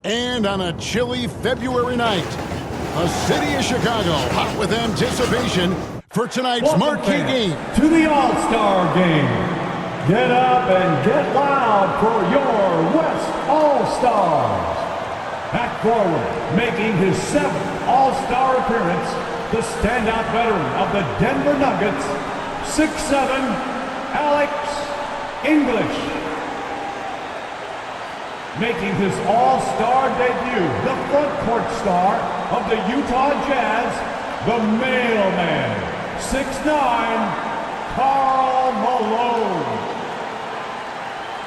And on a chilly February night, the city of Chicago hot with anticipation for tonight's marquee game. To the All-Star Game. Get up and get loud for your West All-Stars. At forward, making his 7th All-Star appearance, the standout veteran of the Denver Nuggets, 6'7", A.English. Making his All-Star debut, the front court star of the Utah Jazz, the mailman, 6'9", K.Malone.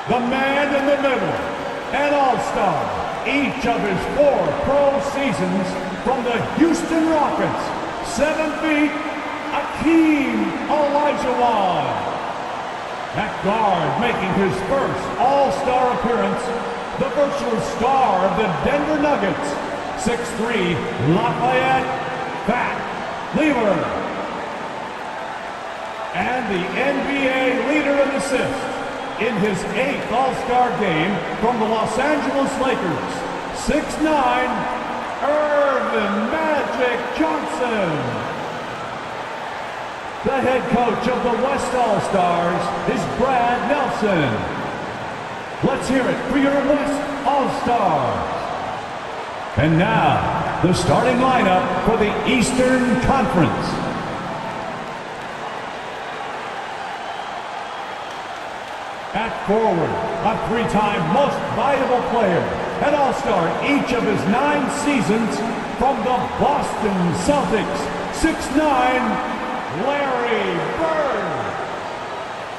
The man in the middle, an All-Star, each of his 4 pro seasons from the Houston Rockets, 7 feet, H.Olajuwon. At guard, making his first All-Star appearance, the virtual star of the Denver Nuggets, 6'3", Lafayette, L.Lever. And the NBA leader in assists in his 8th All-Star game from the Los Angeles Lakers, 6'9", M.Johnson. The head coach of the West All-Stars is Brad Nelson. Let's hear it for your West All-Stars. And now, the starting lineup for the Eastern Conference. At forward, a 3-time most valuable player, an All-Star each of his 9 seasons from the Boston Celtics, 6'9", L.Bird.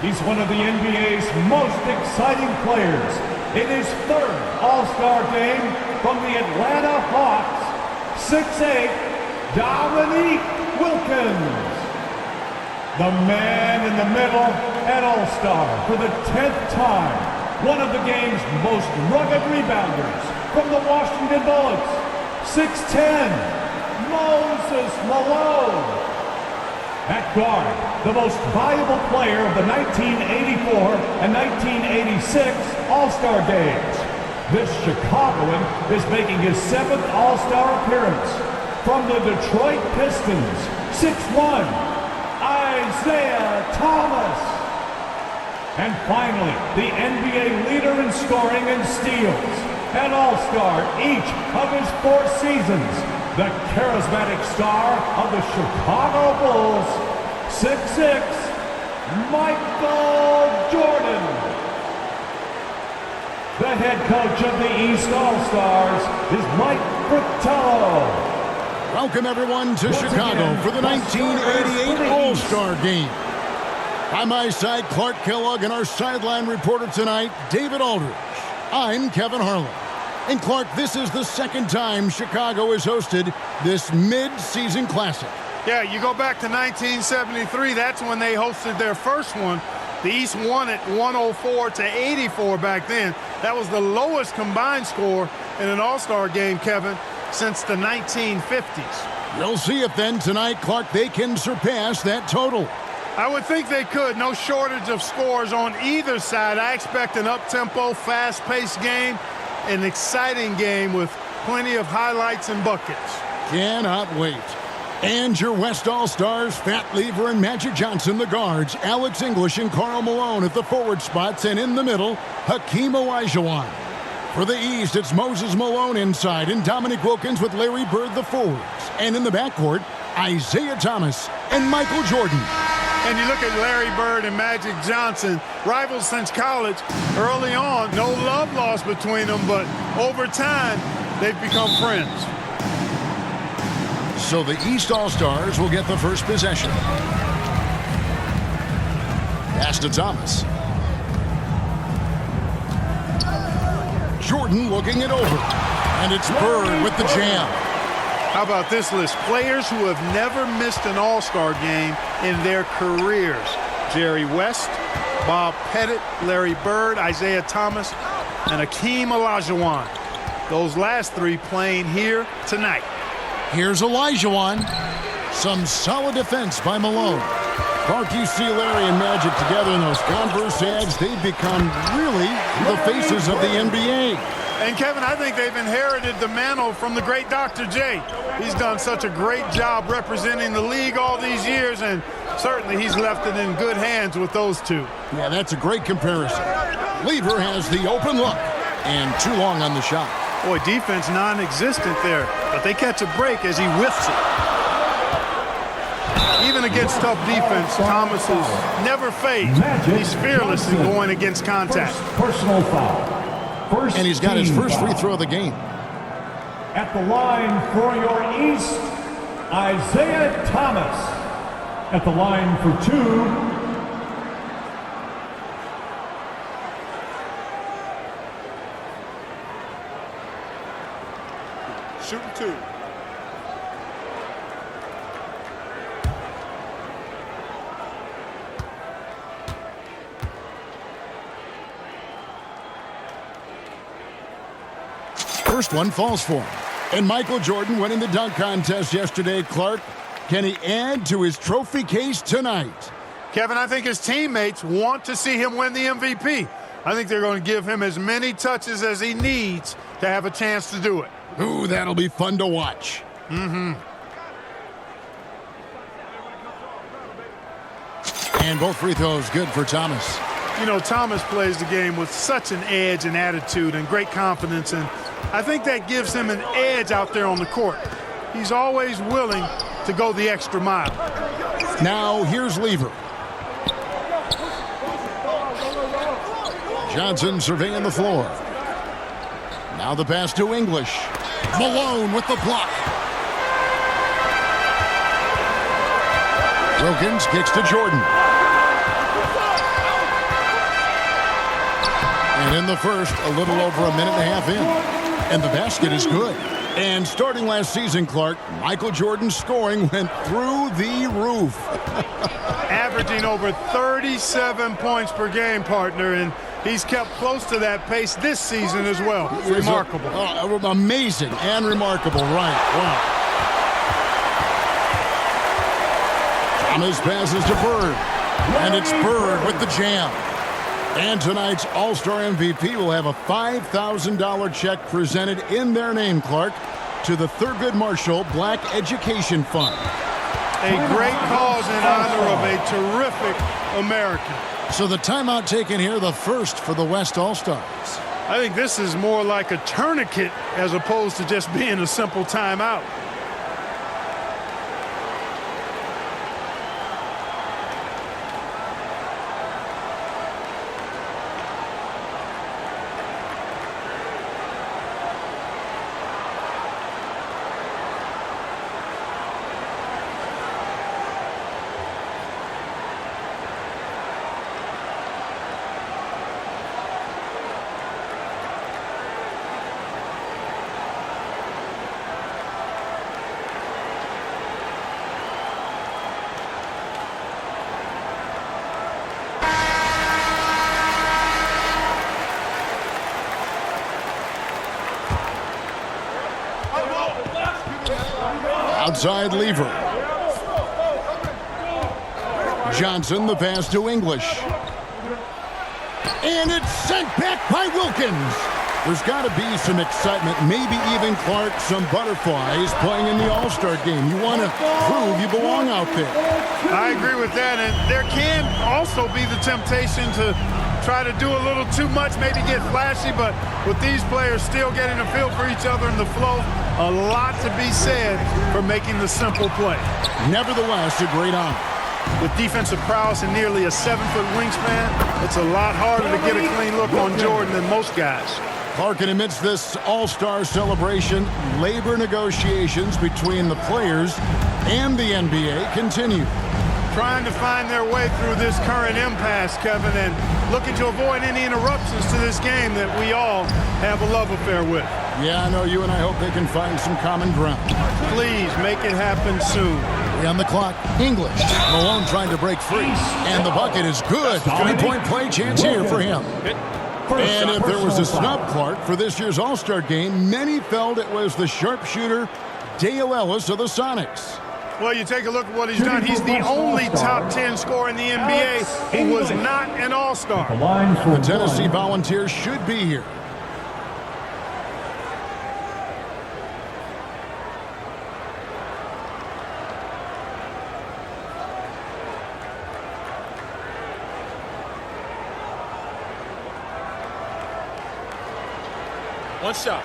He's one of the NBA's most exciting players. In his 3rd All-Star game from the Atlanta Hawks, 6'8", D.Wilkins. The man in the middle, an All-Star for the 10th time. One of the game's most rugged rebounders from the Washington Bullets, 6'10", M.Malone. At guard, the most valuable player of the 1984 and 1986 All-Star Games. This Chicagoan is making his 7th All-Star appearance from the Detroit Pistons, 6'1", I.Thomas. And finally, the NBA leader in scoring and steals, an All-Star each of his 4 seasons, the charismatic star of the Chicago Bulls, 6'6", M.Jordan. The head coach of the East All-Stars is Mike Fratello. Welcome everyone to Chicago for the 1988 All-Star Game. On my side, Clark Kellogg, and our sideline reporter tonight, David Aldridge. I'm Kevin Harlan. And Clark, this is the 2nd time Chicago has hosted this mid-season classic. Yeah, you go back to 1973, that's when they hosted their first one. The East won it 104-84 back then. That was the lowest combined score in an All-Star game, Kevin, since the 1950s. We'll see if then tonight, Clark, they can surpass that total. I would think they could. No shortage of scores on either side. I expect an up-tempo, fast-paced game. An exciting game with plenty of highlights and buckets. Cannot wait. And your West All-Stars, L.Lever and Magic Johnson, the guards, English and K.Malone at the forward spots, and in the middle, Hakeem Olajuwon. For the East, it's Moses Malone inside, and D.Wilkins with Larry Bird, the forwards. And in the backcourt, I.Thomas and M.Jordan. And you look at Larry Bird and Magic Johnson, rivals since college. Early on, no love lost between them, but over time, they've become friends. So the East All-Stars will get the first possession. Pass to Thomas. Jordan looking it over. And it's Bird with the jam. How about this list? Players who have never missed an All-Star game in their careers. Jerry West, Bob Pettit, Larry Bird, I.Thomas, and Hakeem Olajuwon. Those last 3 playing here tonight. Here's Olajuwon. Some solid defense by Malone. Clark, you see Larry and Magic together in those Converse ads. They've become really the faces of the NBA. And Kevin, I think they've inherited the mantle from the great Dr. J. He's done such a great job representing the league all these years, and certainly he's left it in good hands with those two. Yeah, that's a great comparison. Lever has the open look and too long on the shot. Boy, defense non-existent there, but they catch a break as he whiffs it. Even against tough defense, Thomas is never fazed. He's fearless in going against contact. Personal foul. And he's got his first free throw of the game. At the line for your East, Isaiah Thomas. At the line for 2, shooting 2. First one falls for him. And Michael Jordan winning the dunk contest yesterday. Clark, can he add to his trophy case tonight? Kevin, I think his teammates want to see him win the MVP. I think they're going to give him as many touches as he needs to have a chance to do it. Ooh, that'll be fun to watch. Mm-hmm. And both free throws good for Thomas. You know, Thomas plays the game with such an edge and attitude and great confidence, and I think that gives him an edge out there on the court. He's always willing to go the extra mile. Now here's Lever. Johnson surveying the floor. Now the pass to English. Malone with the block. Wilkins kicks to Jordan. And in the first, a little over a minute and a half in. And the basket is good. And starting last season, Clark, Michael Jordan's scoring went through the roof. Averaging over 37 points per game, partner, and he's kept close to that pace this season as well. Remarkable. Amazing and remarkable, right. Wow. Thomas passes to Bird. And it's Bird with the jam. And tonight's All-Star MVP will have a $5,000 check presented in their name, Clark, to the Thurgood Marshall Black Education Fund. A great cause in honor of a terrific American. So the timeout taken here, the first for the West All-Stars. I think this is more like a tourniquet as opposed to just being a simple timeout. Outside Lever. Johnson, the pass to English. And it's sent back by Wilkins. There's got to be some excitement, maybe even, Clark, some butterflies playing in the All-Star game. You want to prove you belong out there. I agree with that, and there can also be the temptation to try to do a little too much, maybe get flashy, but with these players still getting a feel for each other in the flow, a lot to be said for making the simple play. Nevertheless, a great honor. With defensive prowess and nearly a 7-foot wingspan, it's a lot harder to get a clean look on Jordan than most guys. Clark, and amidst this All-Star celebration, labor negotiations between the players and the NBA continue. Trying to find their way through this current impasse, Kevin, and looking to avoid any interruptions to this game that we all have a love affair with. Yeah, I know you and I hope they can find some common ground. Please make it happen soon. On the clock, English. Malone trying to break free. And the bucket is good. 3-point play chance here for him. And if there was a snub, Clark, for this year's All-Star game, many felt it was the sharpshooter Dale Ellis of the Sonics. Well, you take a look at what he's done. He's the only top 10 scorer in the NBA who was not an All-Star. The Tennessee Volunteers should be here. One shot.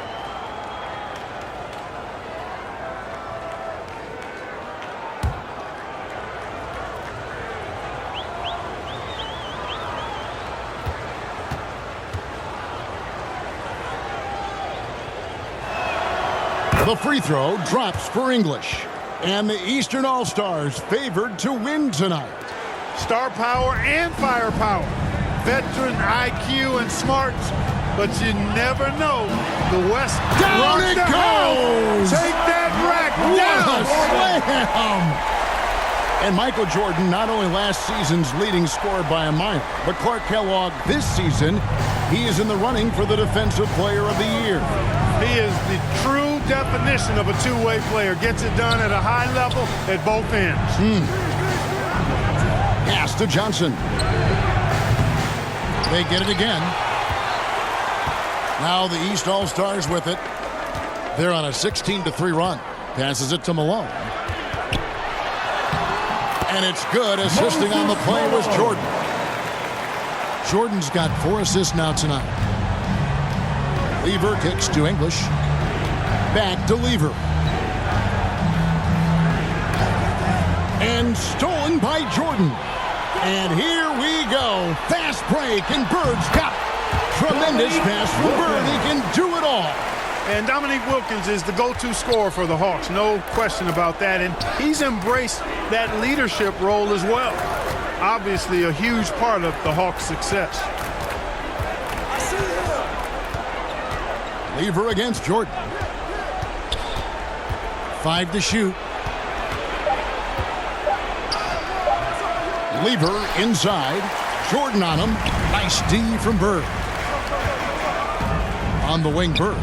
The free throw drops for English. And the Eastern All-Stars favored to win tonight. Star power and firepower. Veteran IQ and smarts. But you never know. The West. Down it goes! Take that rack down! Slam! And Michael Jordan, not only last season's leading scorer by a mile, but Clark Kellogg this season, he is in the running for the Defensive Player of the Year. He is the true definition of a two-way player. Gets it done at a high level at both ends. Pass to Johnson. They get it again. Now the East All-Stars with it. They're on a 16-3 run. Passes it to Malone. And it's good. Assisting on the play was Jordan. Jordan's got 4 assists now tonight. L.Lever kicks to English. Back to L.Lever. And stolen by Jordan. And here we go. Fast break, and Bird's got it. Tremendous pass from Bird. He can do it all. And D.Wilkins is the go-to scorer for the Hawks. No question about that. And he's embraced that leadership role as well. Obviously a huge part of the Hawks' success. L.Lever against Jordan. 5 to shoot. L.Lever inside. Jordan on him. Nice D from Bird. On the wing, Bird.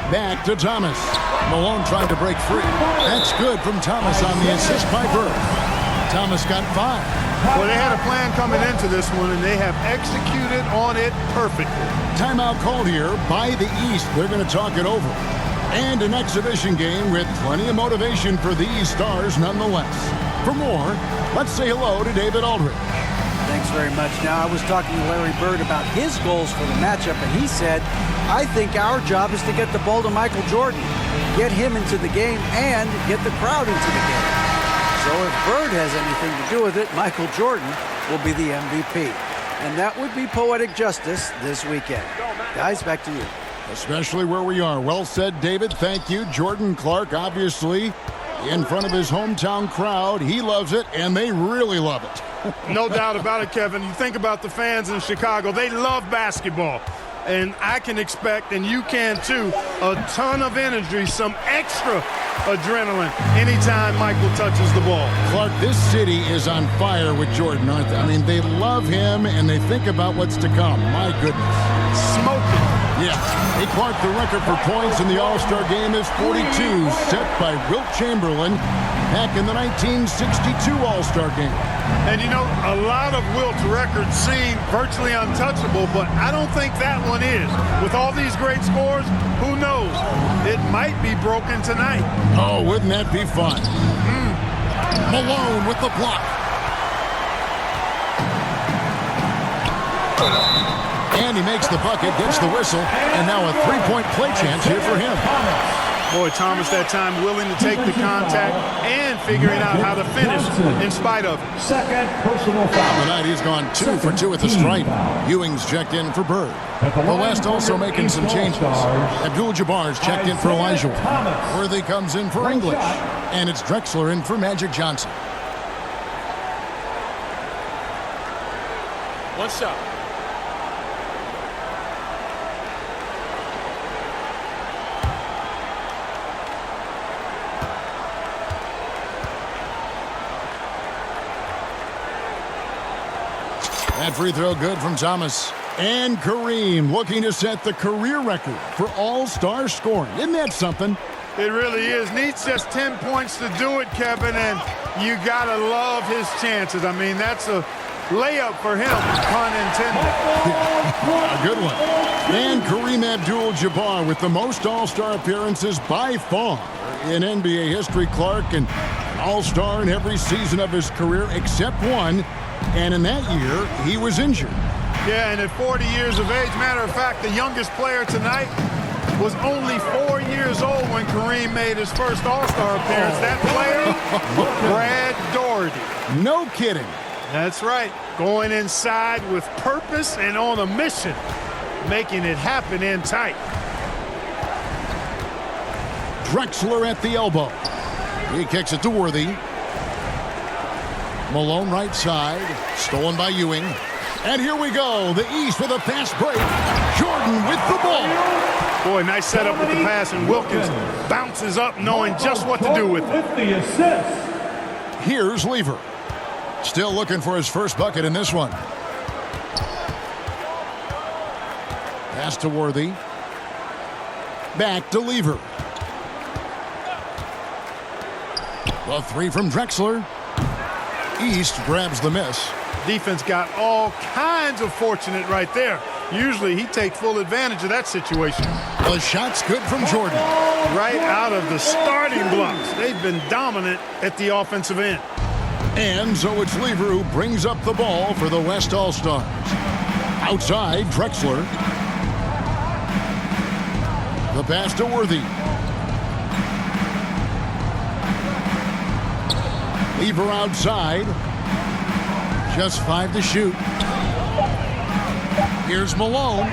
Back to Thomas. Malone trying to break free. That's good from Thomas on the assist by Bird. Thomas got 5. Well, they had a plan coming into this one, and they have executed on it perfectly. Timeout called here by the East. They're going to talk it over. And an exhibition game with plenty of motivation for these stars nonetheless. For more, let's say hello to David Aldridge. Thanks very much. Now, I was talking to Larry Bird about his goals for the matchup, and he said, I think our job is to get the ball to Michael Jordan, get him into the game, and get the crowd into the game. So if Bird has anything to do with it, Michael Jordan will be the MVP. And that would be poetic justice this weekend. Guys, back to you. Especially where we are. Well said, David. Thank you. Jordan Clark, obviously, in front of his hometown crowd. He loves it, and they really love it. No doubt about it, Kevin. You think about the fans in Chicago. They love basketball. And I can expect, and you can too, a ton of energy, some extra adrenaline anytime Michael touches the ball. Clark, this city is on fire with Jordan, aren't they? I mean, they love him, and they think about what's to come. My goodness. Smoking. Yeah. Hey, Clark, the record for points in the All-Star game is 42, set by Wilt Chamberlain back in the 1962 All-Star game. And, you know, a lot of Wilt's records seem virtually untouchable, but I don't think that one is. With all these great scores, who knows? It might be broken tonight. Oh, wouldn't that be fun? Malone with the block. And he makes the bucket, gets the whistle, and now a three-point play chance here for him. Boy, Thomas that time willing to take the contact and figuring out how to finish in spite of it. Second personal foul. Tonight he's gone 2 for 2 at the stripe. Ewing's checked in for Bird. The West also making some changes. Abdul-Jabbar's checked in for Olajuwon. Worthy comes in for English. And it's Drexler in for Magic Johnson. One shot. That free throw good from Thomas. And Kareem looking to set the career record for all-star scoring. Isn't that something? It really is. Needs just 10 points to do it, Kevin, and you got to love his chances. I mean, that's a layup for him, pun intended. A good one. And Kareem Abdul-Jabbar with the most all-star appearances by far in NBA history. Clark, an all-star in every season of his career except one. And in that year, he was injured. Yeah, and at 40 years of age, matter of fact, the youngest player tonight was only 4 years old when Kareem made his first All-Star appearance. That player, Brad Daugherty. No kidding. That's right. Going inside with purpose and on a mission, making it happen in tight. Drexler at the elbow. He kicks it to Worthy. Malone right side. Stolen by Ewing. And here we go. The East with a fast break. Jordan with the ball. Boy, nice setup with the pass, and Wilkins bounces up knowing just what to do with it. With the assist. Here's Lever. Still looking for his first bucket in this one. Pass to Worthy. Back to Lever. The three from Drexler. East grabs the miss. Defense got all kinds of fortunate right there. Usually he takes full advantage of that situation. The shot's good from Jordan. Right out of the starting blocks. They've been dominant at the offensive end. And so it's Lever who brings up the ball for the West All-Stars. Outside, Drexler. The pass to Worthy. Lever outside. Just 5 to shoot. Here's Malone.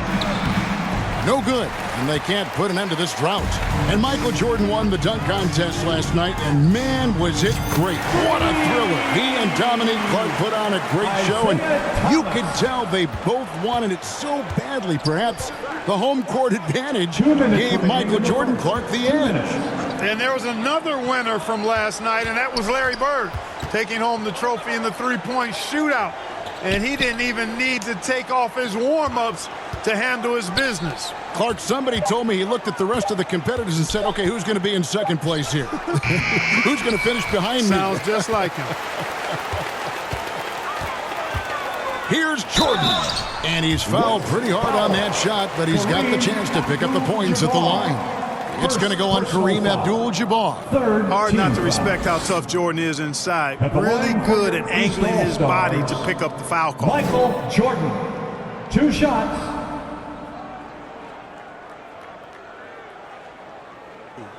No good. And they can't put an end to this drought. And Michael Jordan won the dunk contest last night, and man, was it great. What a thriller. He and Dominique Clark put on a great show, and you could tell they both wanted it so badly. Perhaps the home court advantage gave Michael Jordan Clark the edge. And there was another winner from last night, and that was Larry Bird, taking home the trophy in the three-point shootout. And he didn't even need to take off his warm-ups to handle his business. Clark, somebody told me he looked at the rest of the competitors and said, okay, who's going to be in second place here? Who's going to finish behind me? Sounds just like him. Here's Jordan. And he's fouled pretty hard on that shot, but he's got the chance to pick up the points at the line. It's going to go on Kareem Abdul-Jabbar. Hard not to respect how tough Jordan is inside. Really good at angling his body to pick up the foul call. Michael Jordan. 2 shots.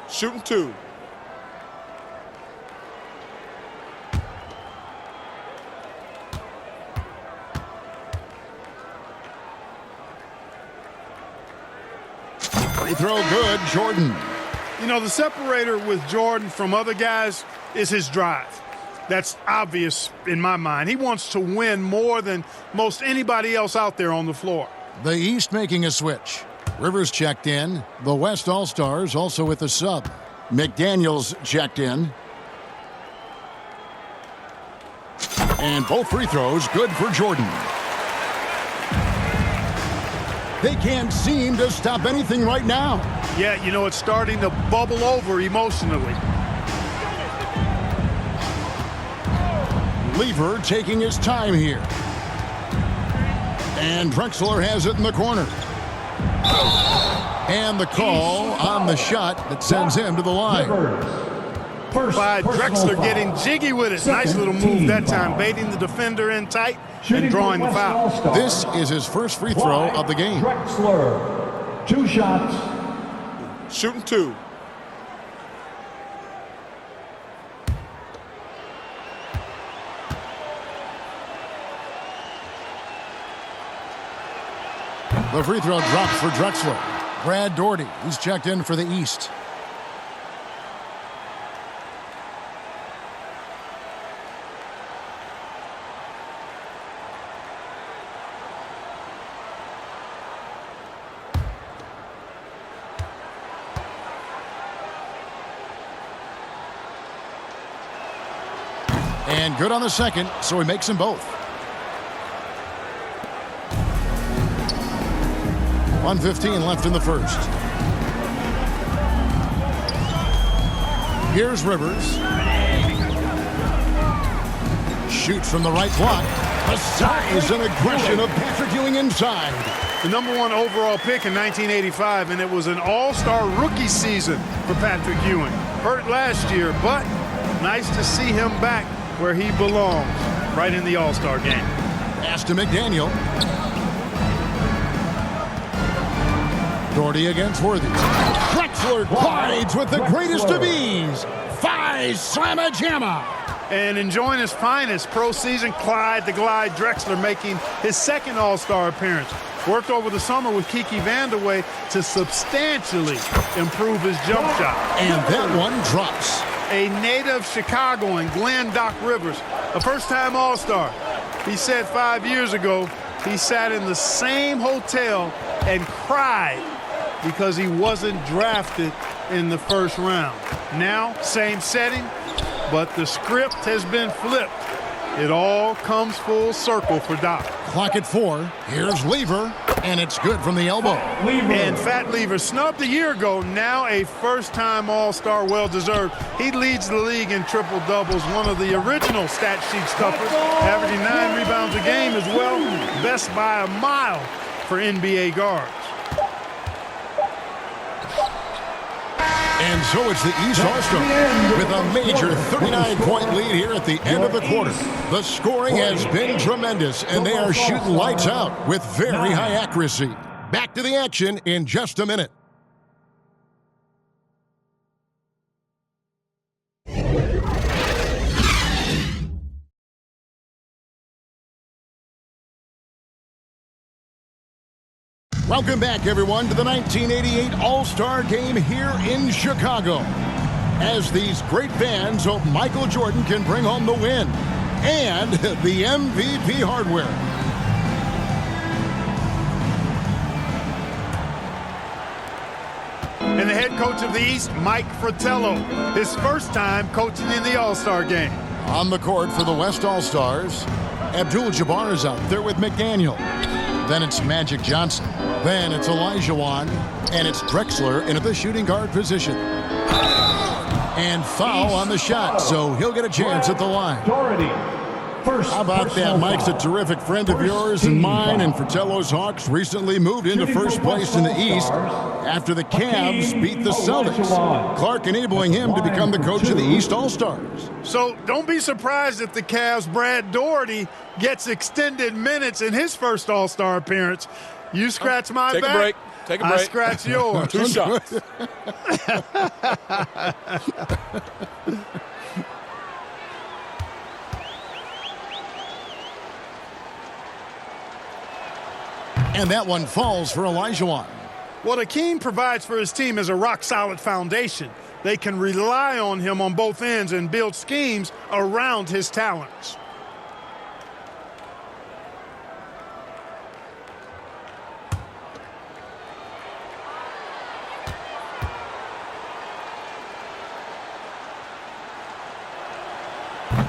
Shooting 2. Free throw good, Jordan. You know, the separator with Jordan from other guys is his drive. That's obvious in my mind. He wants to win more than most anybody else out there on the floor. The East making a switch. Rivers checked in. The West All-Stars also with a sub. McDaniels checked in. And both free throws good for Jordan. They can't seem to stop anything right now. Yeah, you know, it's starting to bubble over emotionally. Lever taking his time here. And Drexler has it in the corner. And the call on the shot that sends him to the line. By Drexler getting jiggy with it. Nice little move that time, baiting the defender in tight and drawing the foul. This is his first free throw of the game. Drexler. 2 shots. Shooting 2. The free throw drops for Drexler. Brad Daugherty, he's checked in for the East. And good on the second, so he makes them both. 1:15 left in the first. Here's Rivers. Shoots from the right block. The size and aggression of Patrick Ewing inside. The #1 overall pick in 1985, and it was an all-star rookie season for Patrick Ewing. Hurt last year, but nice to see him back where he belongs, right in the all-star game. Pass to McDaniel. Doherty against Worthy. Drexler glides with the greatest of ease. Phi Slamma Jamma. And enjoying his finest pro season, Clyde the Glide Drexler making his second All-Star appearance. Worked over the summer with Kiki Vandeweghe to substantially improve his jump shot. And that one drops. A native Chicagoan, Glenn Doc Rivers, a first-time All-Star. He said 5 years ago he sat in the same hotel and cried because he wasn't drafted in the first round. Now, same setting, but the script has been flipped. It all comes full circle for Doc. Clock at 4. Here's Lever, and it's good from the elbow. And Fat Lever, snubbed a year ago, now a first-time All-Star, well-deserved. He leads the league in triple-doubles, one of the original stat sheet stuffers, averaging 9 rebounds a game as well, best by a mile for NBA guards. And so it's the East All-Star with a major 39-point lead here at the end of the quarter. The scoring has been tremendous, and they are shooting lights out with very high accuracy. Back to the action in just a minute. Welcome back, everyone, to the 1988 All-Star Game here in Chicago. As these great fans hope Michael Jordan can bring home the win and the MVP hardware. And the head coach of the East, Mike Fratello, his first time coaching in the All-Star Game. On the court for the West All-Stars, Abdul-Jabbar is out there with McDaniel. Then it's Magic Johnson. Then it's Olajuwon. And it's Drexler into the shooting guard position. And foul on the shot, so he'll get a chance at the line. How about that? Mike's a terrific friend of yours and mine, and Fratello's Hawks recently moved into first place in the East after the Cavs beat the Celtics. Clark enabling him to become the coach of the East All-Stars. So don't be surprised if the Cavs' Brad Doherty gets extended minutes in his first All-Star appearance. You scratch my back. Take a break. Take a break. I scratch yours. 2 shots. And that one falls for Olajuwon. What Hakeem provides for his team is a rock-solid foundation. They can rely on him on both ends and build schemes around his talents.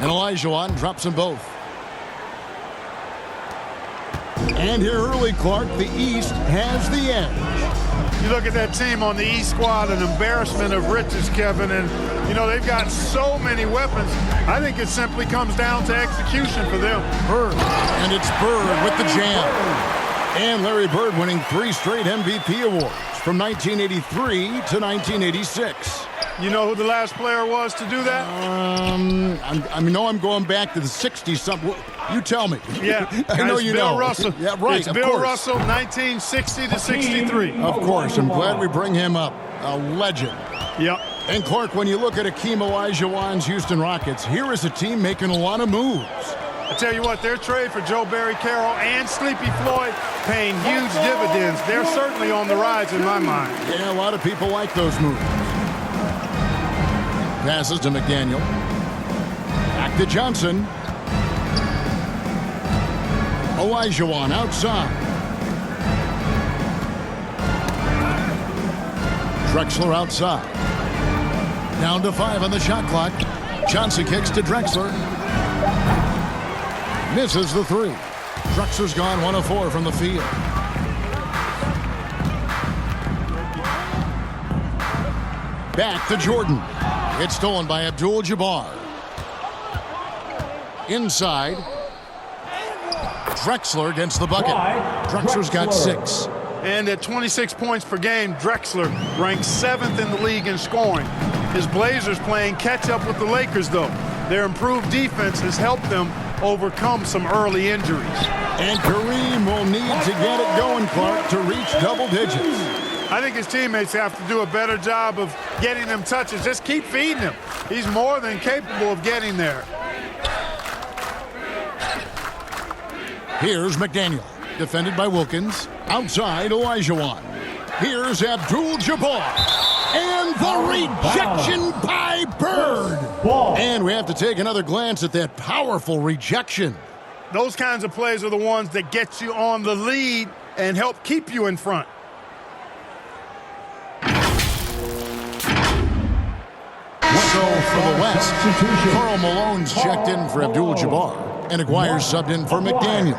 And Olajuwon drops them both. And here early, Clark, the East has the edge. You look at that team on the East squad, an embarrassment of riches, Kevin, and, you know, they've got so many weapons. I think it simply comes down to execution for them. Bird, and it's Bird with the jam. And Larry Bird winning 3 straight MVP awards from 1983 to 1986. You know who the last player was to do that? I'm going back to the 60-something. You tell me. Yeah, I know you know. Bill Russell. Yeah, right. It's Bill Russell, 1960 to 63. Of course. I'm glad we bring him up. A legend. Yep. And Clark, when you look at Olajuwon's Houston Rockets, here is a team making a lot of moves. I tell you what, their trade for Joe Barry Carroll and Sleepy Floyd paying huge dividends. They're certainly on the rise in my mind. Yeah, a lot of people like those moves. Passes to McDaniel. Back to Johnson. Olajuwon outside. Drexler outside. Down to 5 on the shot clock. Johnson kicks to Drexler. Misses the 3. Drexler's gone 1 of 4 from the field. Back to Jordan. It's stolen by Abdul-Jabbar. Inside. Drexler against the bucket. Drexler's got 6. And at 26 points per game, Drexler ranks 7th in the league in scoring. His Blazers playing catch-up with the Lakers, though. Their improved defense has helped them overcome some early injuries. And Kareem will need to get it going, Clark, to reach double digits. I think his teammates have to do a better job of getting him touches. Just keep feeding him. He's more than capable of getting there. Here's McDaniel, defended by Wilkins. Outside, Olajuwon. Here's Abdul-Jabbar. And the rejection by Bird. And we have to take another glance at that powerful rejection. Those kinds of plays are the ones that get you on the lead and help keep you in front. So for the West, K.Malone's checked in for Abdul-Jabbar, and Aguirre's subbed in for McDaniel.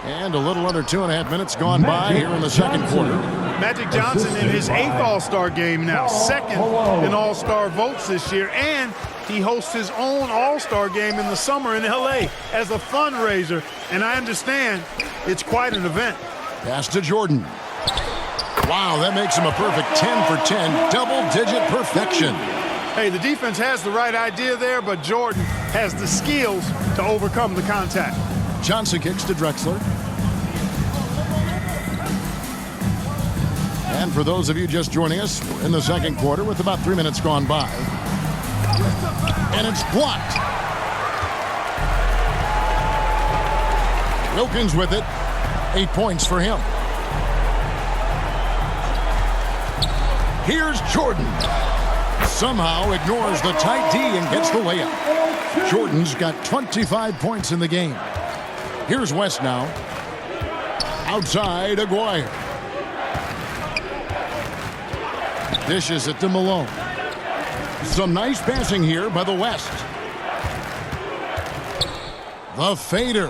And a little under 2.5 minutes gone by here in the second quarter. Magic Johnson in his 8th All-Star game now, 2nd in All-Star votes this year, and he hosts his own All-Star game in the summer in L.A. as a fundraiser, and I understand it's quite an event. Pass to Jordan. Wow, that makes him a perfect 10 for 10, double-digit perfection. Hey, the defense has the right idea there, but Jordan has the skills to overcome the contact. Johnson kicks to Drexler. And for those of you just joining us, we're in the second quarter with about 3 minutes gone by. And it's blocked. Wilkins with it. 8 points for him. Here's Jordan. Somehow ignores the tight D and gets the layup. Jordan's got 25 points in the game. Here's West now. Outside, Aguirre. Dishes it to Malone. Some nice passing here by the West. The fader.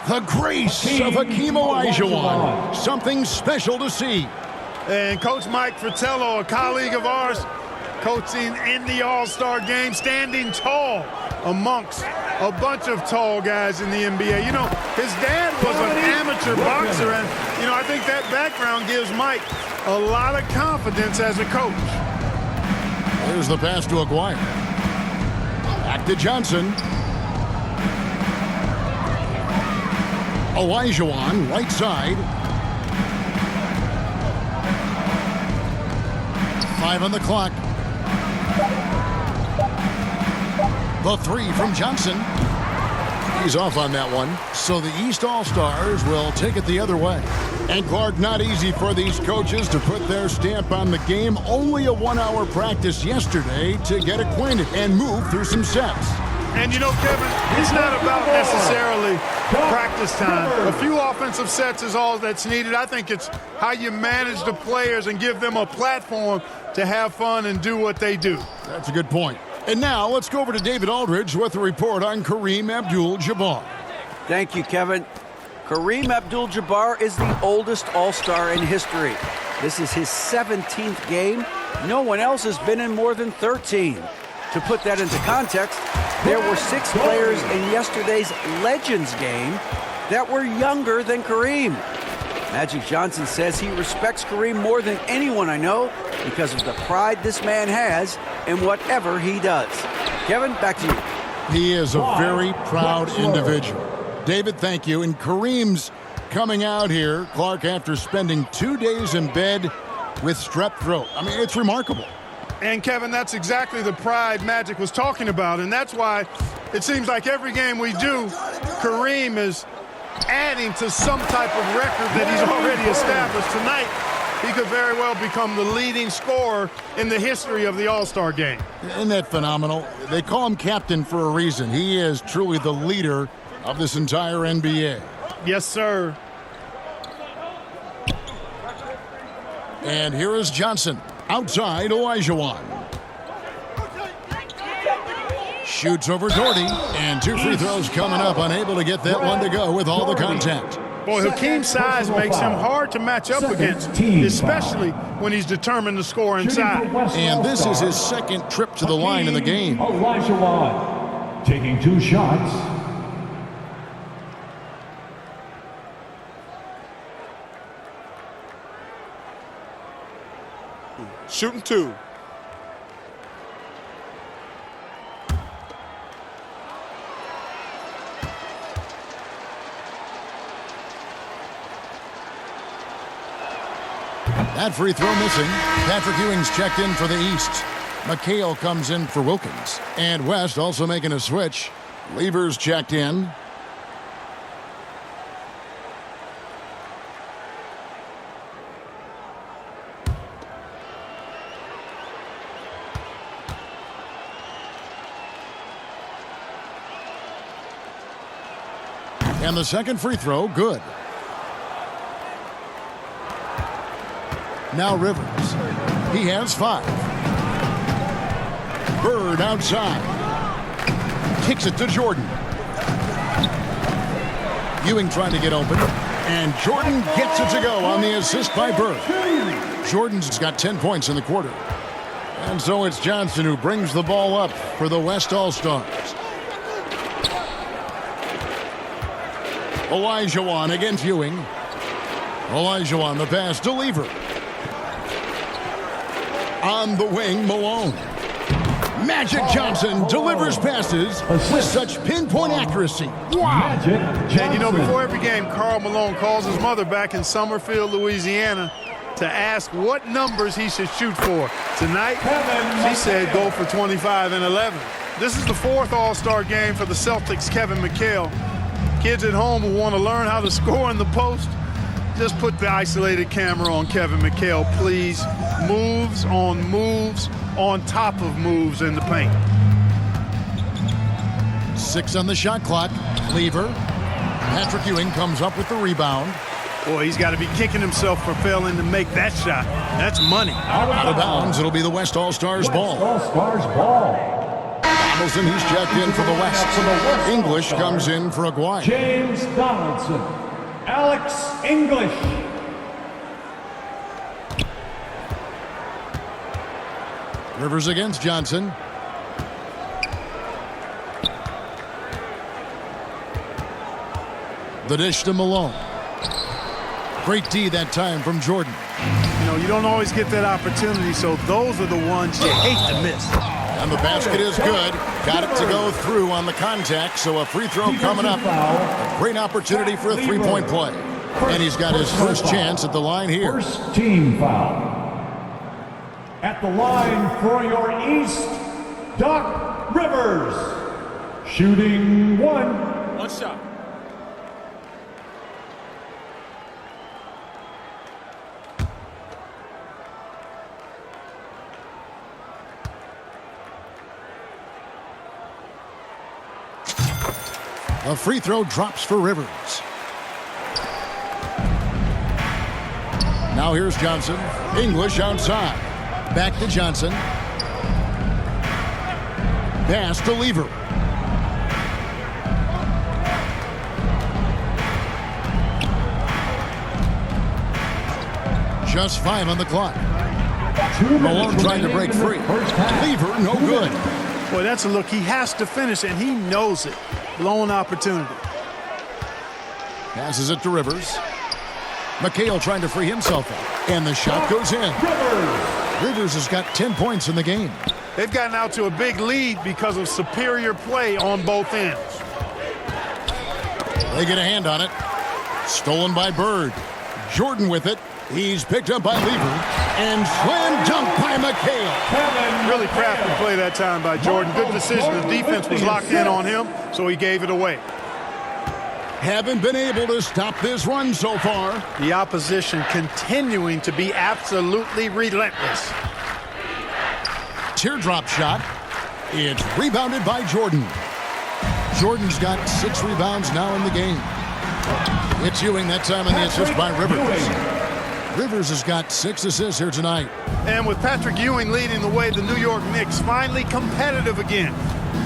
The grace of Olajuwon. Something special to see. And Coach Mike Fratello, a colleague of ours, coaching in the All-Star game, standing tall amongst a bunch of tall guys in the NBA. You know, his dad was an amateur boxer, and, you know, I think that background gives Mike a lot of confidence as a coach. Here's the pass to Aguirre. Back to Johnson. Olajuwon, right side. 5 on the clock. The three from Johnson. He's off on that one. So the East All-Stars will take it the other way. And Clark, not easy for these coaches to put their stamp on the game. Only a 1-hour practice yesterday to get acquainted and move through some sets. And you know, Kevin, it's not about necessarily practice time. A few offensive sets is all that's needed. I think it's how you manage the players and give them a platform to have fun and do what they do. That's a good point. And now let's go over to David Aldridge with a report on Kareem Abdul-Jabbar. Thank you, Kevin. Kareem Abdul-Jabbar is the oldest All-Star in history. This is his 17th game. No one else has been in more than 13. To put that into context, there were 6 players in yesterday's Legends game that were younger than Kareem. Magic Johnson says he respects Kareem more than anyone I know because of the pride this man has in whatever he does. Kevin, back to you. He is a very proud individual. David, thank you. And Kareem's coming out here, Clark, after spending 2 days in bed with strep throat. I mean, it's remarkable. And, Kevin, that's exactly the pride Magic was talking about, and that's why it seems like every game we do, Kareem is adding to some type of record that he's already established. Tonight, he could very well become the leading scorer in the history of the All-Star game. Isn't that phenomenal? They call him captain for a reason. He is truly the leader of this entire NBA. Yes, sir. And here is Johnson. Outside, Olajuwon. Shoots over Doherty, and 2 free throws coming up. Unable to get that one to go with all the contact. Boy, Hakeem's size makes him hard to match up against, especially when he's determined to score inside. And this is his second trip to the line in the game. Olajuwon taking 2 shots. Shooting 2. That free throw missing. Patrick Ewing's checked in for the East. McHale comes in for Wilkins. And West also making a switch. Lever's checked in. And the second free throw, good. Now Rivers. He has 5. Bird outside. Kicks it to Jordan. Ewing trying to get open. And Jordan gets it to go on the assist by Bird. Jordan's got 10 points in the quarter. And so it's Johnson who brings the ball up for the West All-Stars. Olajuwon against Ewing. Olajuwon the pass to L.Lever. On the wing, Malone. Magic Johnson delivers passes with such pinpoint accuracy. Wow. And you know, before every game, K.Malone calls his mother back in Summerfield, Louisiana, to ask what numbers he should shoot for. Tonight, she said go for 25 and 11. This is the 4th All-Star game for the Celtics' Kevin McHale. Kids at home who want to learn how to score in the post, just put the isolated camera on Kevin McHale, please. Moves on top of moves in the paint. 6 on the shot clock. L.Lever. Patrick Ewing comes up with the rebound. Boy, he's got to be kicking himself for failing to make that shot. That's money. Out of bounds, it'll be the West All-Stars ball. Donaldson, he's checked in for the West. English comes in for Aguirre. James Donaldson. Alex English. Rivers against Johnson. The dish to Malone. Great D that time from Jordan. You know, you don't always get that opportunity, so those are the ones you hate to miss. And the basket is good. Got it to go through on the contact, so a free throw coming up. A great opportunity for a three-point play. And he's got his first chance at the line here. First team foul. At the line for your East, Doc Rivers. Shooting 1. One shot. A free throw drops for Rivers. Now here's Johnson. English outside. Back to Johnson. Pass to L.Lever. Just 5 on the clock. Malone trying to break free. L.Lever, no good. Boy, that's a look he has to finish, and he knows it. Blown opportunity. Passes it to Rivers. McHale trying to free himself up. And the shot goes in. Rivers has got 10 points in the game. They've gotten out to a big lead because of superior play on both ends. They get a hand on it. Stolen by Bird. Jordan with it. He's picked up by L.Lever. And slam dunk by McHale. Really crafty play that time by Jordan. Good decision. The defense was locked in on him, so he gave it away. Haven't been able to stop this run so far. The opposition continuing to be absolutely relentless. Teardrop shot. It's rebounded by Jordan. Jordan's got 6 rebounds now in the game. It's Ewing that time on the assist by Rivers. Rivers has got 6 assists here tonight. And with Patrick Ewing leading the way, the New York Knicks finally competitive again.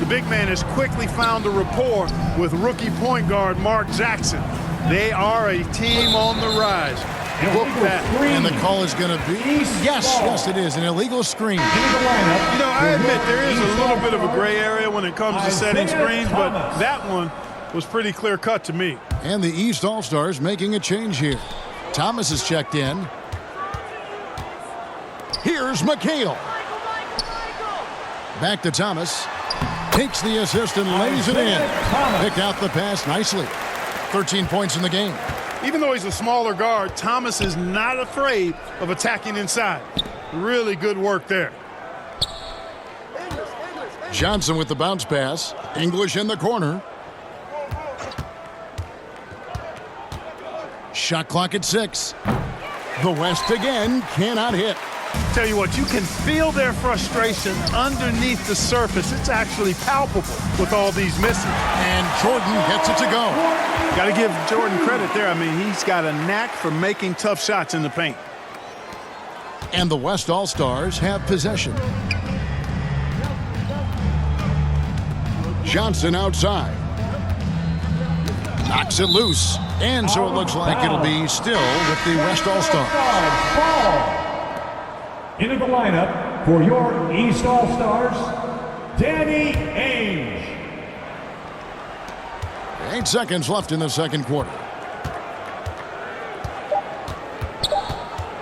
The big man has quickly found a rapport with rookie point guard Mark Jackson. They are a team on the rise. Book that. And the call is going to be, yes, it is, an illegal screen. You know, I admit there is a little bit of a gray area when it comes to setting screens, but that one was pretty clear cut to me. And the East All-Stars making a change here. Thomas is checked in. Here's McHale. Back to Thomas. Takes the assist and lays it in. Picked out the pass nicely. 13 points in the game. Even though he's a smaller guard, Thomas is not afraid of attacking inside. Really good work there. Johnson with the bounce pass. English in the corner. Shot clock at 6. The West again cannot hit. Tell you what, you can feel their frustration underneath the surface. It's actually palpable with all these misses. And Jordan gets it to go. Got to give Jordan credit there. I mean, he's got a knack for making tough shots in the paint. And the West All-Stars have possession. Johnson outside. Knocks it loose. And so it looks like it'll be still with the West All-Stars. Into the lineup for your East All-Stars, Danny Ainge. 8 seconds left in the second quarter.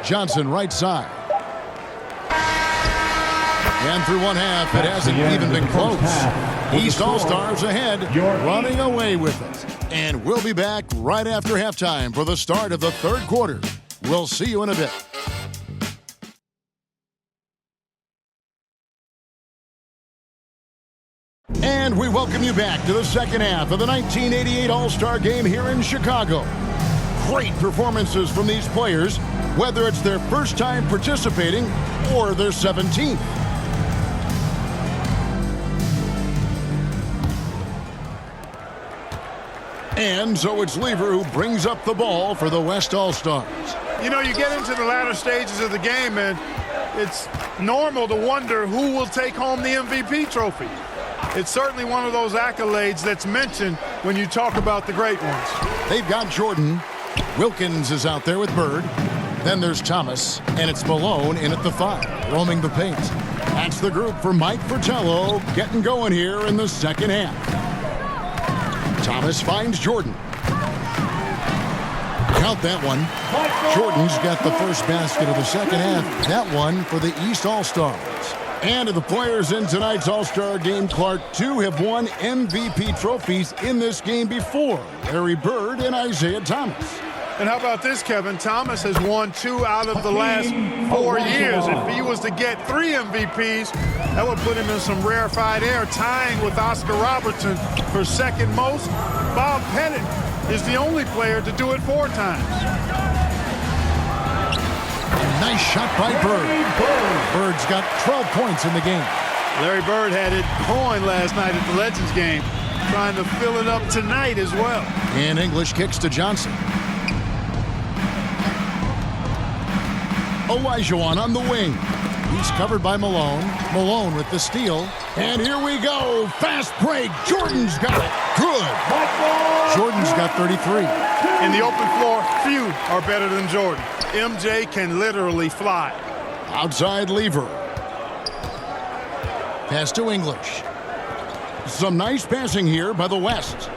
Johnson right side. And through one half, it hasn't even been close. East All-Stars ahead, running away with it. And we'll be back right after halftime for the start of the third quarter. We'll see you in a bit. And we welcome you back to the second half of the 1988 All-Star Game here in Chicago. Great performances from these players, whether it's their first time participating or their 17th. And so it's Lever who brings up the ball for the West All-Stars. You know, you get into the latter stages of the game, and it's normal to wonder who will take home the MVP trophy. It's certainly one of those accolades that's mentioned when you talk about the great ones. They've got Jordan. Wilkins is out there with Bird. Then there's Thomas, and it's Malone in at the 5, roaming the paint. That's the group for Mike Fratello getting going here in the second half. Thomas finds Jordan. Count that one. Jordan's got the first basket of the second half. That one for the East All-Stars. And of the players in tonight's All-Star Game, Clark, 2 have won MVP trophies in this game before. L.Bird and Isaiah Thomas. And how about this, Kevin? Thomas has won 2 out of the last 4 years. If he was to get 3 MVPs, that would put him in some rarefied air, tying with Oscar Robertson for second most. Bob Pettit is the only player to do it 4 times. Nice shot by Bird. Bird's got 12 points in the game. L.Bird had it going last night at the Legends game, trying to fill it up tonight as well. And English kicks to Johnson. Olajuwon on the wing. He's covered by Malone. Malone with the steal. And here we go. Fast break. Jordan's got it. Good. Jordan's got 33. In the open floor, few are better than Jordan. MJ can literally fly. Outside Lever. Pass to English. Some nice passing here by the West.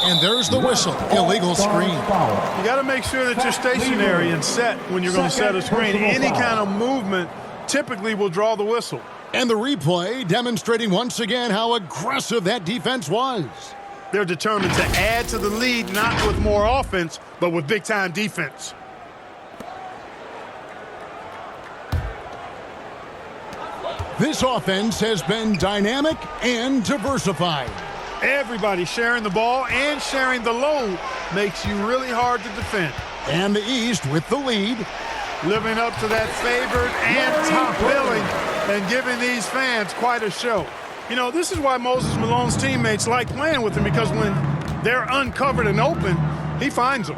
And there's the whistle. Illegal screen. You got to make sure that you're stationary and set when you're going to set a screen. Any kind of movement typically will draw the whistle. And the replay demonstrating once again how aggressive that defense was. They're determined to add to the lead, not with more offense, but with big-time defense. This offense has been dynamic and diversified. Everybody sharing the ball and sharing the load makes you really hard to defend. And the East with the lead. Living up to that favored and top billing and giving these fans quite a show. You know, this is why Moses Malone's teammates like playing with him, because when they're uncovered and open, he finds them.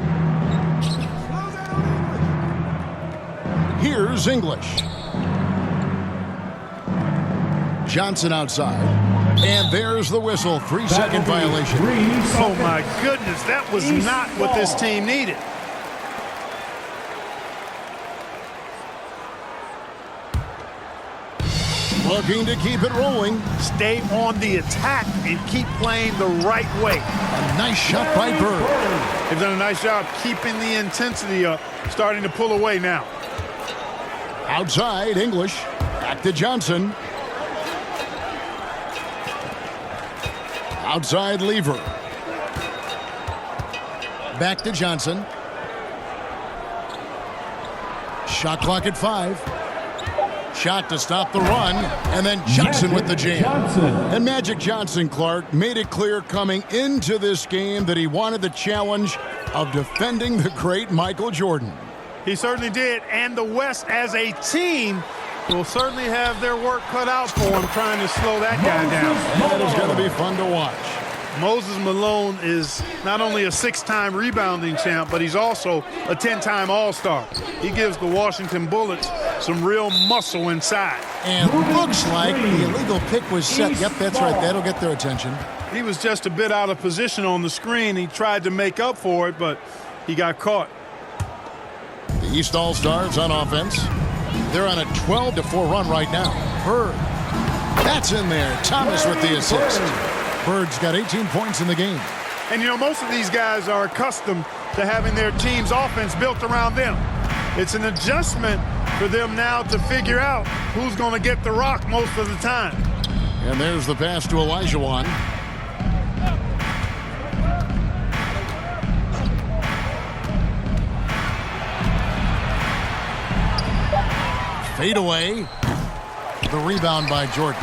Here's English. Johnson outside. And there's the whistle. 3-second violation. Oh, my goodness. That was not what this team needed. Looking to keep it rolling. Stay on the attack and keep playing the right way. A nice shot by Bird. They've done a nice job keeping the intensity up, starting to pull away now. Outside, English. Back to Johnson. Outside, Lever. Back to Johnson. Shot clock at 5. Shot to stop the run, and then Johnson with the jam. And Magic Johnson, Clark, made it clear coming into this game that he wanted the challenge of defending the great Michael Jordan. He certainly did, and the West as a team will certainly have their work cut out for him trying to slow that guy down. That is going to be fun to watch. Moses Malone is not only a 6-time rebounding champ, but he's also a 10-time All-Star. He gives the Washington Bullets some real muscle inside. And looks like the illegal pick was set. Yep, that's right. That'll get their attention. He was just a bit out of position on the screen. He tried to make up for it, but he got caught. The East All-Stars on offense. They're on a 12-4 run right now. Bird. That's in there. Thomas with the assist. Bird's got 18 points in the game. And, you know, most of these guys are accustomed to having their team's offense built around them. It's an adjustment for them now to figure out who's going to get the rock most of the time. And there's the pass to Olajuwon. Fade away. The rebound by Jordan.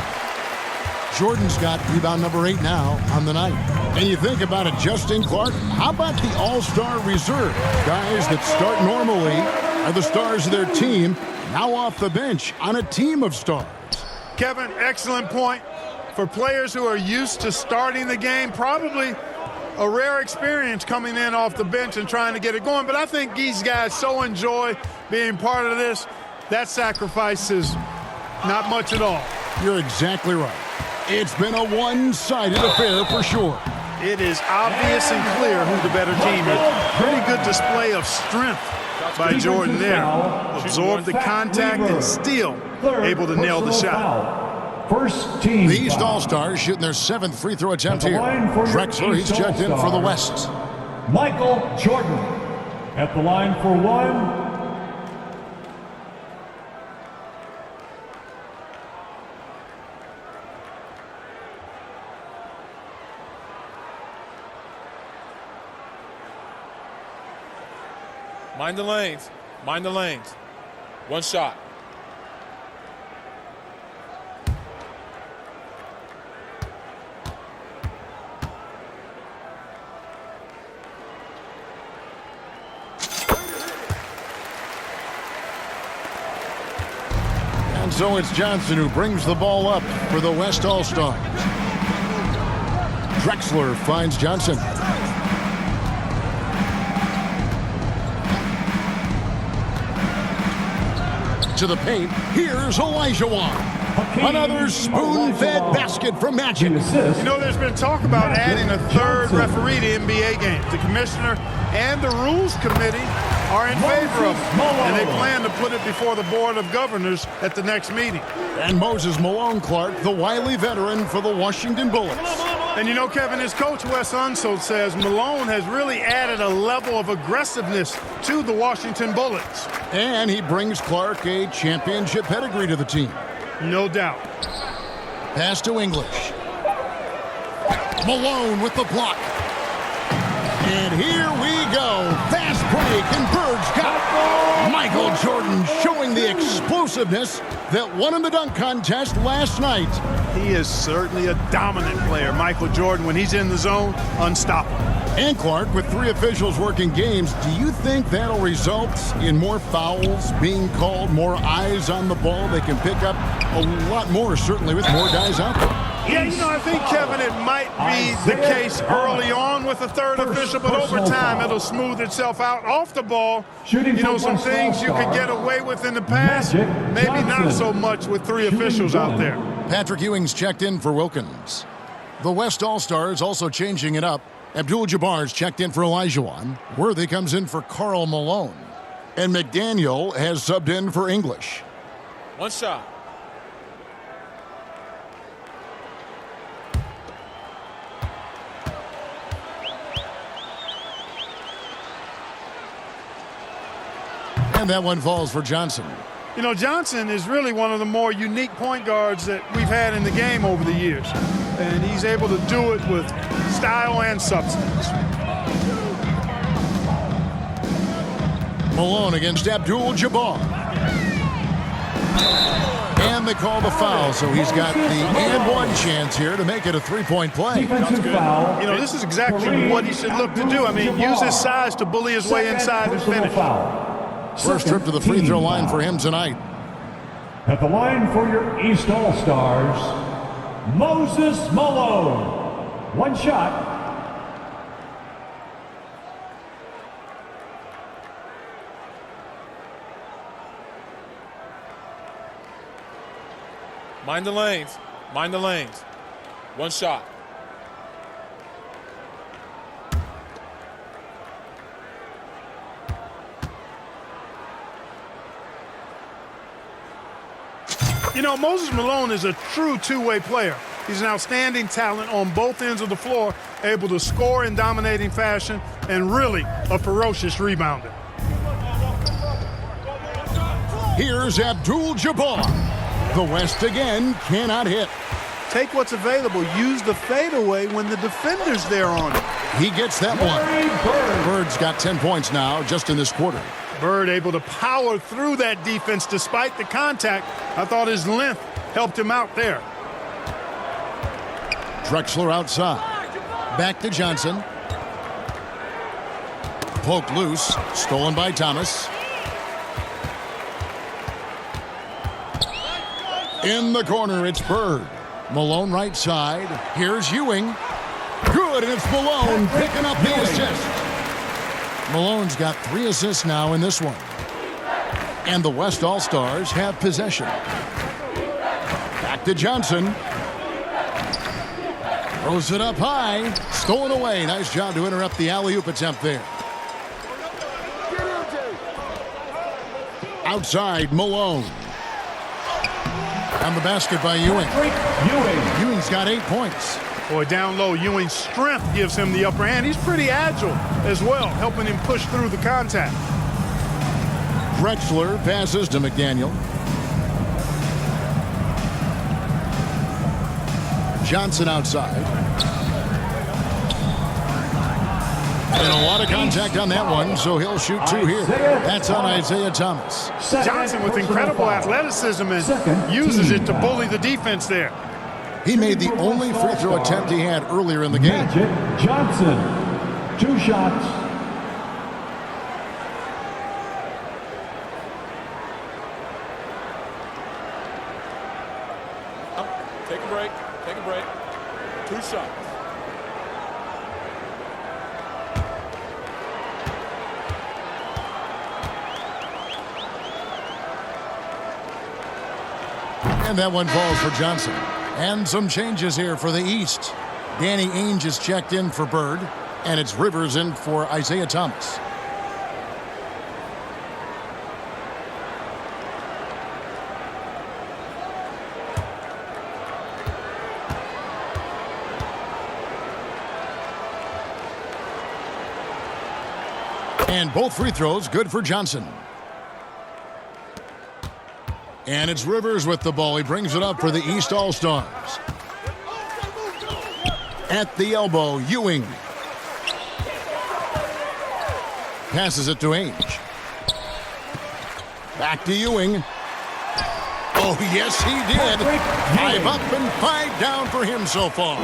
Jordan's got rebound number 8 now on the night. And you think about it, Justin Clark, how about the All-Star reserve? Guys that start normally are the stars of their team, now off the bench on a team of stars. Kevin, excellent point. For players who are used to starting the game, probably a rare experience coming in off the bench and trying to get it going. But I think these guys so enjoy being part of this, that sacrifice is not much at all. You're exactly right. It's been a one-sided affair for sure. It is obvious and clear who the better team is. Pretty good display of strength by Jordan there. Absorbed the contact and still able to nail the shot. First team. The East All-Stars shooting their 7th free throw attempt here. Drexler, he's checked in for the West. Michael Jordan at the line for 1. Mind the lanes. Mind the lanes. One shot. And so it's Johnson who brings the ball up for the West All-Stars. Drexler finds Johnson. To the paint, here's Olajuwon. Another spoon-fed basket from Magic. You know, there's been talk about adding a 3rd referee to NBA games. The commissioner and the rules committee are in favor of it, and they plan to put it before the board of governors at the next meeting. And Moses Malone, Clark, the wily veteran for the Washington Bullets. And you know, Kevin, his coach Wes Unseld says Malone has really added a level of aggressiveness to the Washington Bullets. And he brings Clark a championship pedigree to the team. No doubt. Pass to English. Malone with the block. And here we go. Fast break, and Bird's got Michael Jordan showing the explosiveness that won in the dunk contest last night. He is certainly a dominant player, Michael Jordan. When he's in the zone, unstoppable. And Clark, with 3 officials working games, do you think that'll result in more fouls being called, more eyes on the ball? They can pick up a lot more, certainly, with more guys out there. Yeah, you know, I think, Kevin, it might be the case early on with the 3rd official, but over time it'll smooth itself out. Off the ball, you know, some things you could get away with in the past, maybe not so much with 3 officials out there. Patrick Ewing's checked in for Wilkins. The West All-Stars also changing it up. Abdul-Jabbar's checked in for Olajuwon. Worthy comes in for K.Malone. And McDaniel has subbed in for English. One shot. And that one falls for Johnson. You know, Johnson is really one of the more unique point guards that we've had in the game over the years. And he's able to do it with style and substance. Malone against Abdul-Jabbar. And they call the foul, so he's got the and one chance here to make it a three-point play. Defensive foul. You know, this is exactly what he should look to do. I mean, use his size to bully his way inside and finish. First trip to the free throw line for him tonight. At the line for your East All-Stars, Moses Malone. One shot. Mind the lanes. Mind the lanes. One shot. You know, Moses Malone is a true two-way player. He's an outstanding talent on both ends of the floor, able to score in dominating fashion, and really a ferocious rebounder. Here's Abdul-Jabbar. The West again cannot hit. Take what's available. Use the fadeaway when the defender's there on it. He gets that one. Bird's got 10 points now just in this quarter. Bird able to power through that defense despite the contact. I thought his length helped him out there. Drexler outside. Back to Johnson. Poked loose. Stolen by Thomas. In the corner, it's Bird. Malone right side. Here's Ewing. Good, and it's Malone picking up the assist. Malone's got 3 assists now in this one. And the West All-Stars have possession. Back to Johnson. Throws it up high. Stolen away. Nice job to interrupt the alley-oop attempt there. Outside, Malone. On the basket by Ewing. Ewing's got 8 points. Boy, down low, Ewing's strength gives him the upper hand. He's pretty agile as well, helping him push through the contact. Drexler passes to McDaniel. Johnson outside. And a lot of contact on that one, so he'll shoot 2 here. That's on Isaiah Thomas. Johnson with incredible athleticism and uses it to bully the defense there. He made the only free throw attempt he had earlier in the game. Johnson, 2 shots. Take a break. Take a break. 2 shots. And that one falls for Johnson. And some changes here for the East. Danny Ainge is checked in for Bird, and it's Rivers in for Isaiah Thomas. And both free throws good for Johnson. And it's Rivers with the ball. He brings it up for the East All-Stars. At the elbow, Ewing. Passes it to Ainge. Back to Ewing. Oh, yes, he did. 5 up and 5 down for him so far.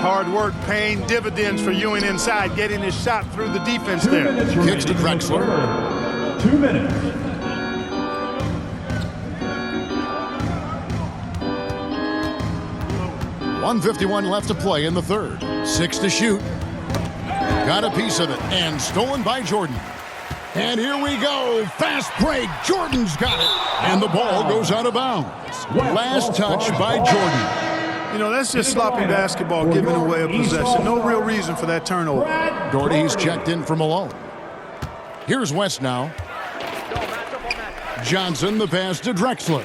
Hard work paying dividends for Ewing inside, getting his shot through the defense there. Kicks to Drexler. 2 minutes. .151 left to play in the third. 6 to shoot. Got a piece of it, and stolen by Jordan. And here we go. Fast break. Jordan's got it. And the ball goes out of bounds. Last touch by Jordan. You know, that's just sloppy basketball, giving away a possession. No real reason for that turnover. Doherty's checked in for Malone. Here's West now. Johnson, the pass to Drexler.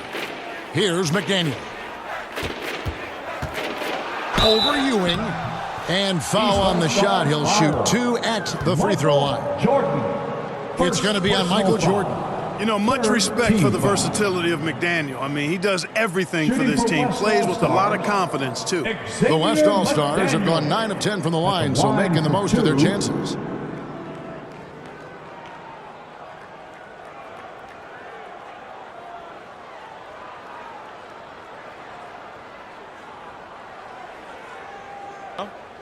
Here's McDaniel. Over Ewing. And foul on the shot. He'll shoot 2 at the free throw line. It's going to be on Michael Jordan. You know, much respect for the versatility of McDaniel. I mean, he does everything for this team. Plays with a lot of confidence, too. The West All-Stars have gone 9 of 10 from the line, so making the most of their chances.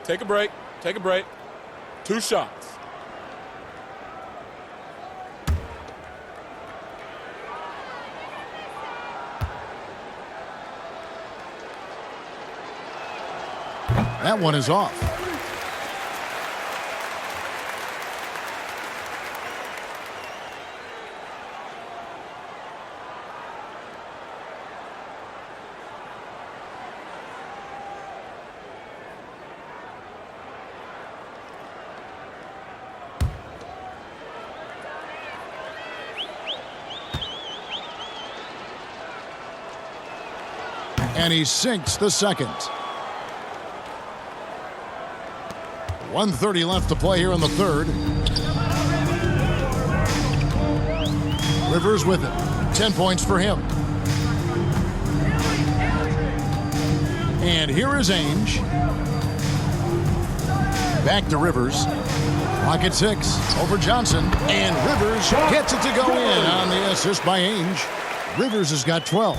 Take a break. Take a break. 2 shots. That one is off. And he sinks the second. 1:30 left to play here in the third. Rivers with it. 10 points for him. And here is Ainge. Back to Rivers. Clock at 6 over Johnson. And Rivers gets it to go in on the assist by Ainge. Rivers has got 12.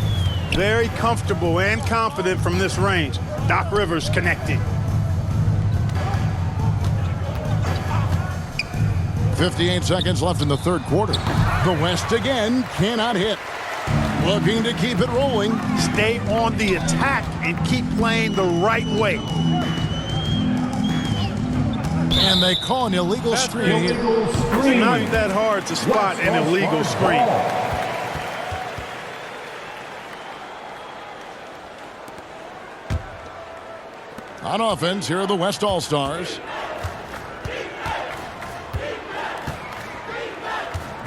Very comfortable and confident from this range. Doc Rivers connecting. 58 seconds left in the third quarter. The West again cannot hit. Looking to keep it rolling. Stay on the attack and keep playing the right way. And they call an illegal screen here. It's not that hard to spot an illegal screen. On offense, here are the West All-Stars.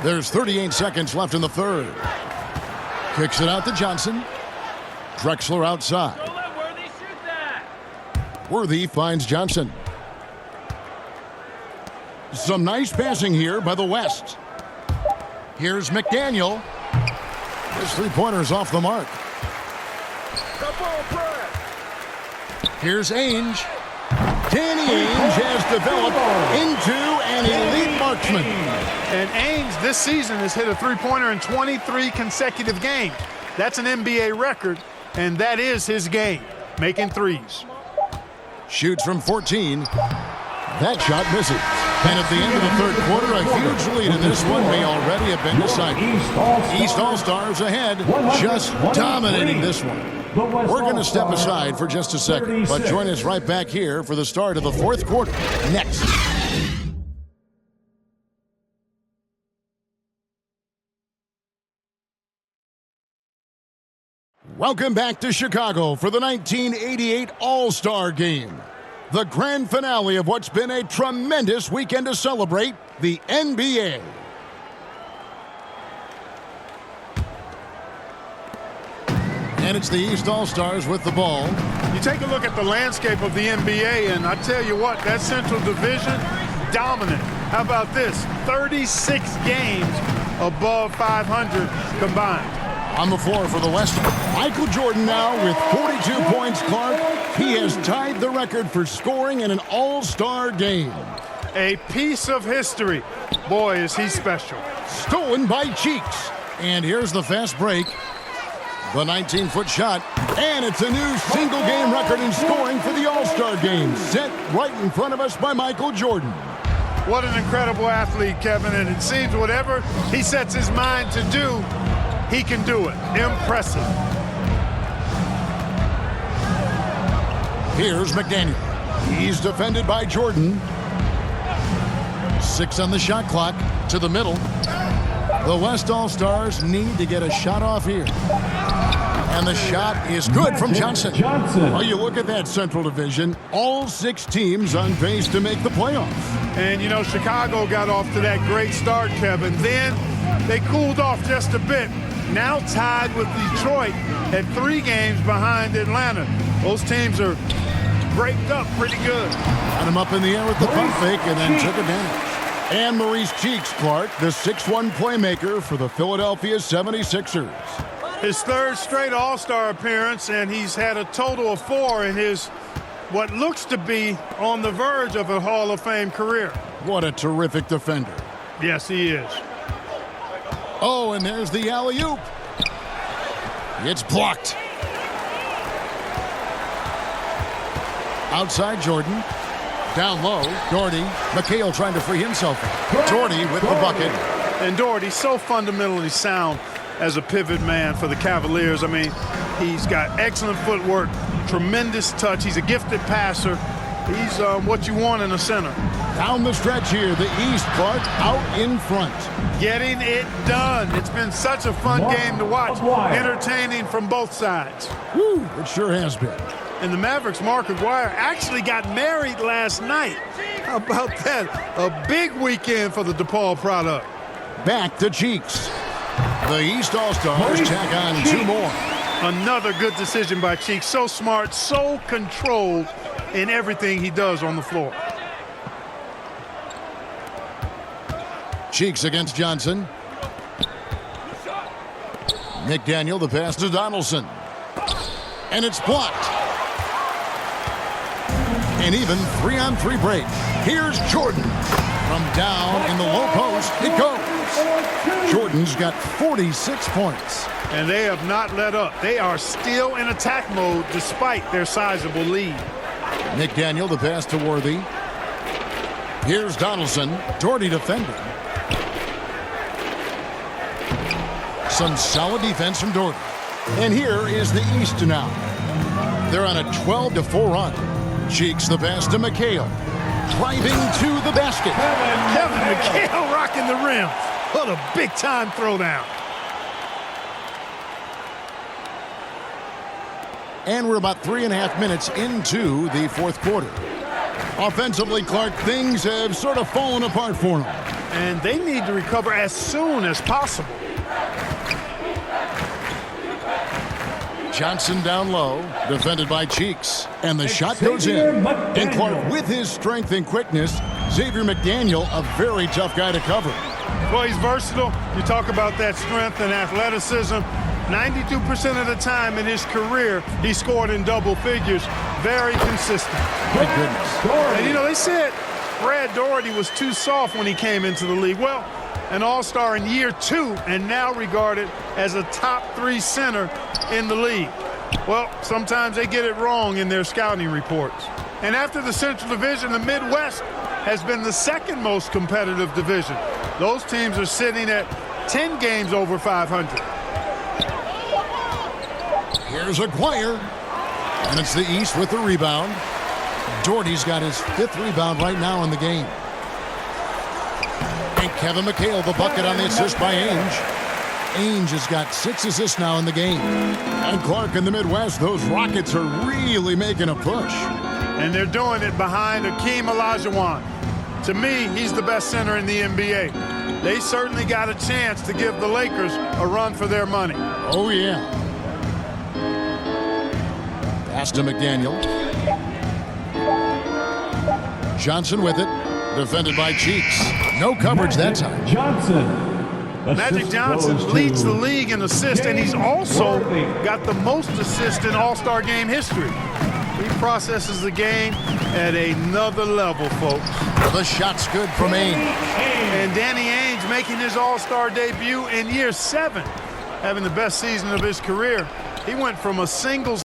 There's 38 seconds left in the third. Kicks it out to Johnson. Drexler outside. Don't let Worthy shoot that. Worthy finds Johnson. Some nice passing here by the West. Here's McDaniel. His three-pointer's off the mark. Here's Ainge. Danny Ainge has developed into an elite marksman. And Ainge this season has hit a three-pointer in 23 consecutive games. That's an NBA record, and that is his game, making threes. Shoots from 14. That shot misses. And at the end of the third quarter, a huge lead in this one may already have been decided. East All-Stars ahead, just dominating this one. We're going to step aside for just a second, but join us right back here for the start of the fourth quarter next. Welcome back to Chicago for the 1988 All-Star Game. The grand finale of what's been a tremendous weekend to celebrate the NBA. And it's the East All-Stars with the ball. You take a look at the landscape of the NBA, and I tell you what, that Central Division, dominant. How about this? 36 games above 500 combined. On the floor for the West, Michael Jordan now with 42 points, Clark. He has tied the record for scoring in an All-Star game. A piece of history. Boy, is he special. Stolen by Cheeks. And here's the fast break. The 19-foot shot. And it's a new single-game record in scoring for the All-Star game. Set right in front of us by Michael Jordan. What an incredible athlete, Kevin. And it seems whatever he sets his mind to do, he can do it. Impressive. Here's McDaniel. He's defended by Jordan. 6 on the shot clock. To the middle. The West All-Stars need to get a shot off here. And the shot is good from Johnson. Oh, you look at that Central Division. All 6 teams on pace to make the playoffs. And, you know, Chicago got off to that great start, Kevin. Then they cooled off just a bit. Now tied with Detroit at 3 games behind Atlanta. Those teams are breaked up pretty good. Got him up in the air with the pump fake and then took advantage. And Maurice Cheeks, Clark, the 6'1 playmaker for the Philadelphia 76ers. His 3rd straight All-Star appearance, and he's had a total of 4 in his what looks to be on the verge of a Hall of Fame career. What a terrific defender. Yes, he is. Oh, and there's the alley-oop. It's blocked. Outside Jordan. Down low, Doherty. McHale trying to free himself. Doherty with the bucket. And Doherty's so fundamentally sound as a pivot man for the Cavaliers. I mean, he's got excellent footwork, tremendous touch. He's a gifted passer. He's what you want in a center. Down the stretch here, the East, Clark, out in front. Getting it done. It's been such a fun game to watch. Entertaining from both sides. Woo, it sure has been. And the Mavericks' Mark Aguirre actually got married last night. How about that? A big weekend for the DePaul product. Back to Cheeks. The East All-Stars tack on 2 more. Another good decision by Cheeks. So smart, so controlled in everything he does on the floor. Cheeks against Johnson. McDaniel, the pass to Donaldson. And it's blocked. And even 3-on-3 break. Here's Jordan. From down in the low post, it goes. Jordan's got 46 points. And they have not let up. They are still in attack mode despite their sizable lead. McDaniel, the pass to Worthy. Here's Donaldson. Doherty defending. Some solid defense from Doherty. And here is the East now. They're on a 12-4 run. Cheeks the pass to McHale. Driving to the basket. Kevin McHale rocking the rim. What a big-time throwdown. And we're about 3.5 minutes into the fourth quarter. Offensively, Clark, things have sort of fallen apart for them. And they need to recover as soon as possible. Johnson down low, defended by Cheeks. And the shot goes in. And Clark, with his strength and quickness, Xavier McDaniel, a very tough guy to cover. Well, he's versatile. You talk about that strength and athleticism. 92% of the time in his career, he scored in double figures. Very consistent. My goodness. And, you know, they said Brad Doherty was too soft when he came into the league. Well, an all-star in year 2 and now regarded as a top 3 center in the league. Well, sometimes they get it wrong in their scouting reports. And after the Central Division, the Midwest has been the second most competitive division. Those teams are sitting at 10 games over 500. Here's Aguirre. And it's the East with the rebound. Doherty's got his 5th rebound right now in the game. And Kevin McHale, the bucket on the assist by Ainge. Ainge has got 6 assists now in the game. And Clark in the Midwest, those Rockets are really making a push. And they're doing it behind Olajuwon. To me, he's the best center in the NBA. They certainly got a chance to give the Lakers a run for their money. Oh, yeah. Pass to McDaniel. Johnson with it. Defended by Cheeks. No coverage that time. Johnson. Magic Johnson leads the league in assists, and he's also got the most assists in All-Star game history. He processes the game at another level, folks. The shot's good from Ainge. And Danny Ainge making his All-Star debut in year 7, having the best season of his career. He went from a singles